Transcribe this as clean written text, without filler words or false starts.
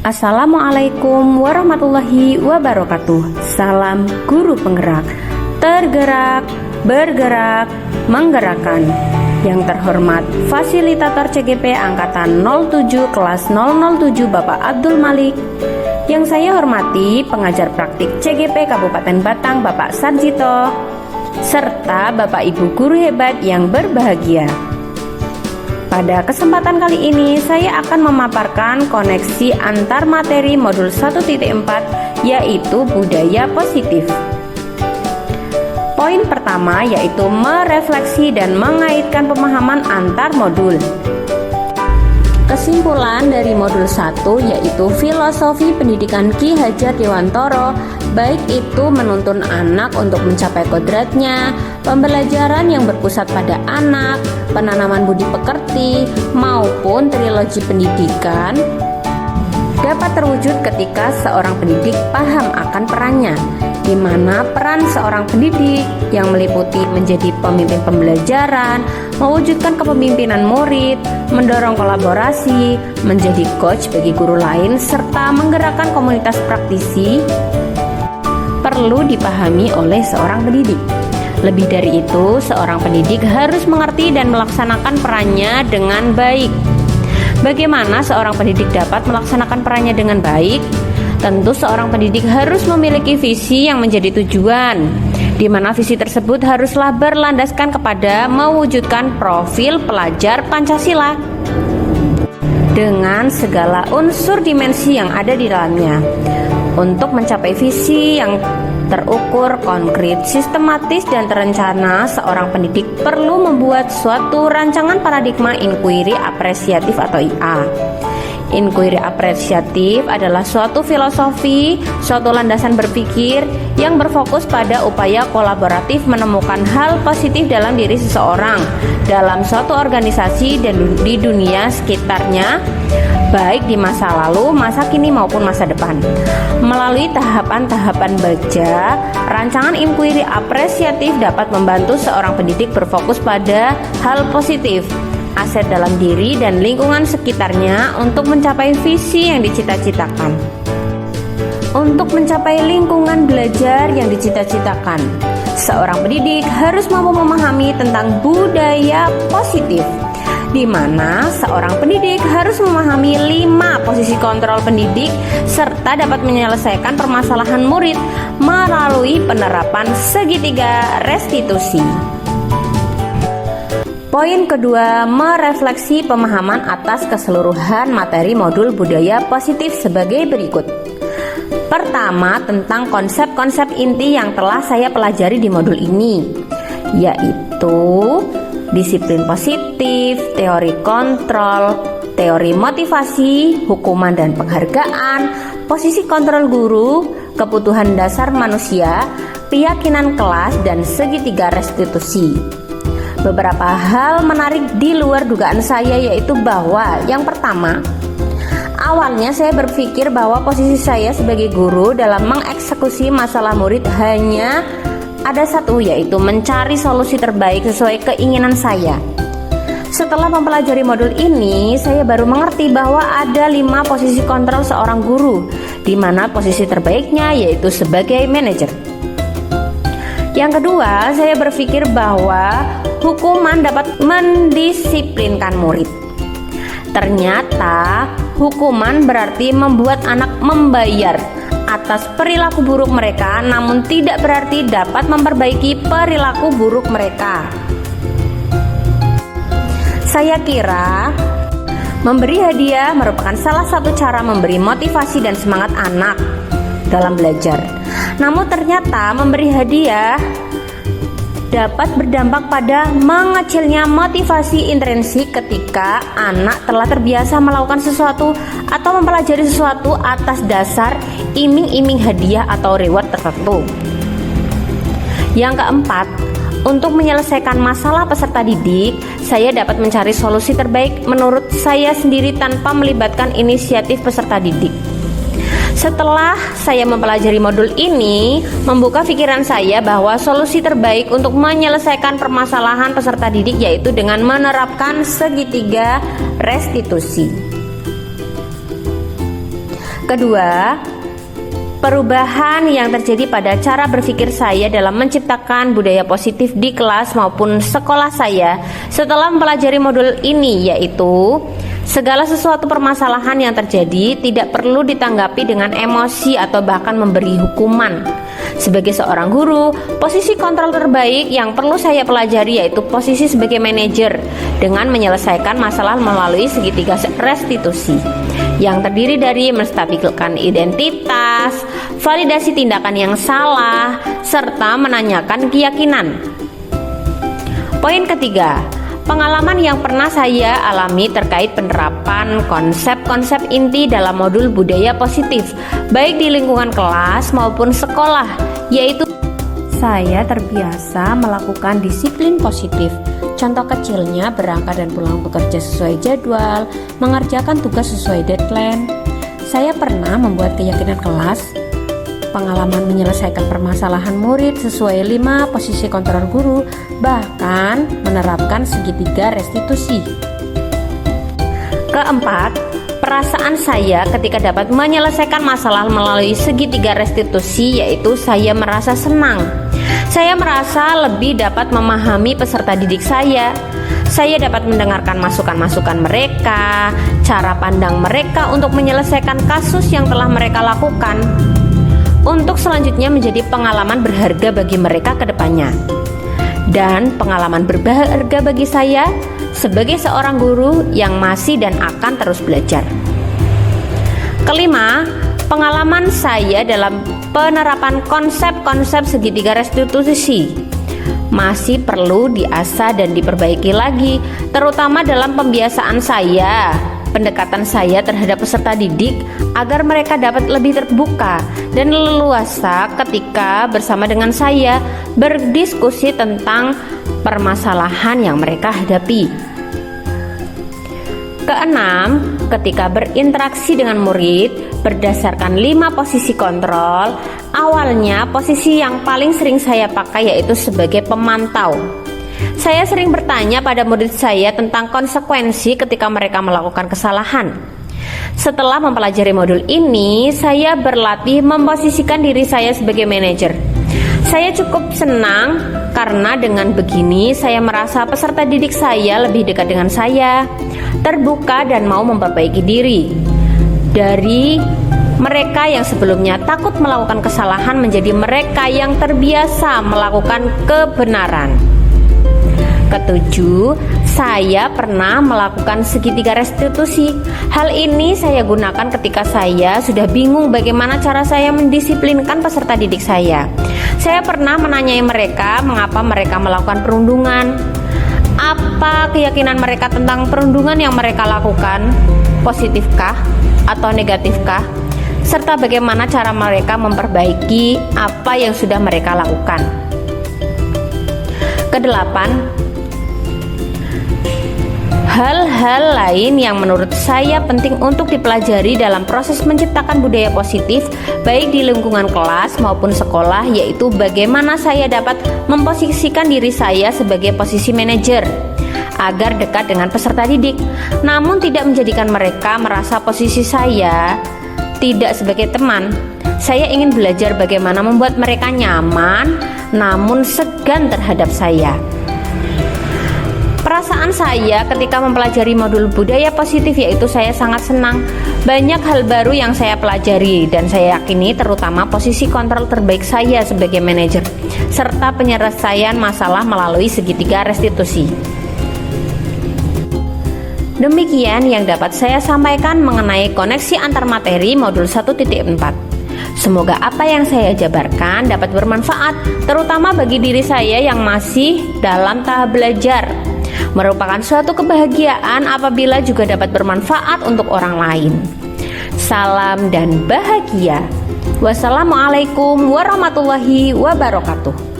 Assalamualaikum warahmatullahi wabarakatuh. Salam guru penggerak, tergerak, bergerak, menggerakkan. Yang terhormat Fasilitator CGP Angkatan 07 Kelas 007 Bapak Abdul Malik. Yang saya hormati pengajar praktik CGP Kabupaten Batang Bapak Sarjito, serta Bapak Ibu guru hebat yang berbahagia. Pada kesempatan kali ini saya akan memaparkan koneksi antar materi modul 1.4 yaitu budaya positif. Poin pertama yaitu merefleksi dan mengaitkan pemahaman antar modul. Kesimpulan dari modul 1 yaitu filosofi pendidikan Ki Hajar Dewantoro, baik itu menuntun anak untuk mencapai kodratnya, pembelajaran yang berpusat pada anak, penanaman budi pekerti, maupun trilogi pendidikan dapat terwujud ketika seorang pendidik paham akan perannya, di mana peran seorang pendidik yang meliputi menjadi pemimpin pembelajaran, mewujudkan kepemimpinan murid, mendorong kolaborasi, menjadi coach bagi guru lain, serta menggerakkan komunitas praktisi perlu dipahami oleh seorang pendidik. Lebih dari itu, seorang pendidik harus mengerti dan melaksanakan perannya dengan baik. Bagaimana seorang pendidik dapat melaksanakan perannya dengan baik? Tentu seorang pendidik harus memiliki visi yang menjadi tujuan, di mana visi tersebut haruslah berlandaskan kepada mewujudkan profil pelajar Pancasila dengan segala unsur dimensi yang ada di dalamnya. Untuk mencapai visi yang terukur, konkret, sistematis, dan terencana, seorang pendidik perlu membuat suatu rancangan paradigma inquiry apresiatif atau IA. Inquiry apresiatif adalah suatu filosofi, suatu landasan berpikir yang berfokus pada upaya kolaboratif menemukan hal positif dalam diri seseorang, dalam suatu organisasi dan di dunia sekitarnya, baik di masa lalu, masa kini maupun masa depan. Melalui tahapan-tahapan baja, rancangan inquiry apresiatif dapat membantu seorang pendidik berfokus pada hal positif, aset dalam diri dan lingkungan sekitarnya untuk mencapai visi yang dicita-citakan. Untuk mencapai lingkungan belajar yang dicita-citakan, seorang pendidik harus mampu memahami tentang budaya positif, di mana seorang pendidik harus memahami 5 posisi kontrol pendidik serta dapat menyelesaikan permasalahan murid melalui penerapan segitiga restitusi. Poin kedua, merefleksi pemahaman atas keseluruhan materi modul budaya positif sebagai berikut. Pertama, tentang konsep-konsep inti yang telah saya pelajari di modul ini, yaitu disiplin positif, teori kontrol, teori motivasi, hukuman dan penghargaan, posisi kontrol guru, kebutuhan dasar manusia, keyakinan kelas, dan segitiga restitusi. Beberapa hal menarik di luar dugaan saya yaitu bahwa yang pertama, awalnya saya berpikir bahwa posisi saya sebagai guru dalam mengeksekusi masalah murid hanya ada satu, yaitu mencari solusi terbaik sesuai keinginan saya. Setelah mempelajari modul ini, saya baru mengerti bahwa ada 5 posisi kontrol seorang guru, di mana posisi terbaiknya yaitu sebagai manajer. Yang kedua, saya berpikir bahwa hukuman dapat mendisiplinkan murid. Ternyata hukuman berarti membuat anak membayar atas perilaku buruk mereka, namun tidak berarti dapat memperbaiki perilaku buruk mereka. Saya kira memberi hadiah merupakan salah satu cara memberi motivasi dan semangat anak dalam belajar. Namun ternyata memberi hadiah dapat berdampak pada mengecilnya motivasi intrinsik ketika anak telah terbiasa melakukan sesuatu atau mempelajari sesuatu atas dasar iming-iming hadiah atau reward tertentu. Yang keempat, untuk menyelesaikan masalah peserta didik, saya dapat mencari solusi terbaik menurut saya sendiri tanpa melibatkan inisiatif peserta didik. Setelah saya mempelajari modul ini, membuka pikiran saya bahwa solusi terbaik untuk menyelesaikan permasalahan peserta didik yaitu dengan menerapkan segitiga restitusi. Kedua, perubahan yang terjadi pada cara berpikir saya dalam menciptakan budaya positif di kelas maupun sekolah saya setelah mempelajari modul ini, yaitu segala sesuatu permasalahan yang terjadi tidak perlu ditanggapi dengan emosi atau bahkan memberi hukuman. Sebagai seorang guru, posisi kontrol terbaik yang perlu saya pelajari yaitu posisi sebagai manajer dengan menyelesaikan masalah melalui segitiga restitusi yang terdiri dari menstabilkan identitas, validasi tindakan yang salah, serta menanyakan keyakinan. Poin ketiga, pengalaman yang pernah saya alami terkait penerapan konsep-konsep inti dalam modul budaya positif, baik di lingkungan kelas maupun sekolah, yaitu saya terbiasa melakukan disiplin positif. Contoh kecilnya berangkat dan pulang bekerja sesuai jadwal, mengerjakan tugas sesuai deadline. Saya pernah membuat keyakinan kelas, pengalaman menyelesaikan permasalahan murid sesuai 5 posisi kontrol guru, bahkan menerapkan segitiga restitusi. Keempat, perasaan saya ketika dapat menyelesaikan masalah melalui segitiga restitusi yaitu saya merasa senang. Saya merasa lebih dapat memahami peserta didik saya. Saya dapat mendengarkan masukan-masukan mereka, cara pandang mereka untuk menyelesaikan kasus yang telah mereka lakukan, untuk selanjutnya menjadi pengalaman berharga bagi mereka ke depannya. Dan pengalaman berharga bagi saya sebagai seorang guru yang masih dan akan terus belajar. Kelima, pengalaman saya dalam penerapan konsep-konsep segitiga restitusi masih perlu diasah dan diperbaiki lagi, terutama dalam pembiasaan saya, pendekatan saya terhadap peserta didik agar mereka dapat lebih terbuka dan leluasa ketika bersama dengan saya berdiskusi tentang permasalahan yang mereka hadapi. Keenam, ketika berinteraksi dengan murid berdasarkan 5 posisi kontrol, awalnya posisi yang paling sering saya pakai yaitu sebagai pemantau. Saya sering bertanya pada murid saya tentang konsekuensi ketika mereka melakukan kesalahan. Setelah mempelajari modul ini, saya berlatih memposisikan diri saya sebagai manajer. Saya cukup senang karena dengan begini saya merasa peserta didik saya lebih dekat dengan saya, terbuka dan mau memperbaiki diri. Dari mereka yang sebelumnya takut melakukan kesalahan menjadi mereka yang terbiasa melakukan kebenaran. Ketujuh, saya pernah melakukan segitiga restitusi. Hal ini saya gunakan ketika saya sudah bingung bagaimana cara saya mendisiplinkan peserta didik saya. Saya pernah menanyai mereka mengapa mereka melakukan perundungan, apa keyakinan mereka tentang perundungan yang mereka lakukan, positifkah atau negatifkah, serta bagaimana cara mereka memperbaiki apa yang sudah mereka lakukan. Kedelapan, hal-hal lain yang menurut saya penting untuk dipelajari dalam proses menciptakan budaya positif baik di lingkungan kelas maupun sekolah, yaitu bagaimana saya dapat memposisikan diri saya sebagai posisi manajer agar dekat dengan peserta didik, namun tidak menjadikan mereka merasa posisi saya tidak sebagai teman. Saya ingin belajar bagaimana membuat mereka nyaman namun segan terhadap saya. Perasaan saya ketika mempelajari modul budaya positif yaitu saya sangat senang. Banyak hal baru yang saya pelajari dan saya yakini terutama posisi kontrol terbaik saya sebagai manajer serta penyelesaian masalah melalui segitiga restitusi. Demikian yang dapat saya sampaikan mengenai koneksi antar materi modul 1.4. Semoga apa yang saya jabarkan dapat bermanfaat terutama bagi diri saya yang masih dalam tahap belajar. Merupakan suatu kebahagiaan apabila juga dapat bermanfaat untuk orang lain. Salam dan bahagia. Wassalamualaikum warahmatullahi wabarakatuh.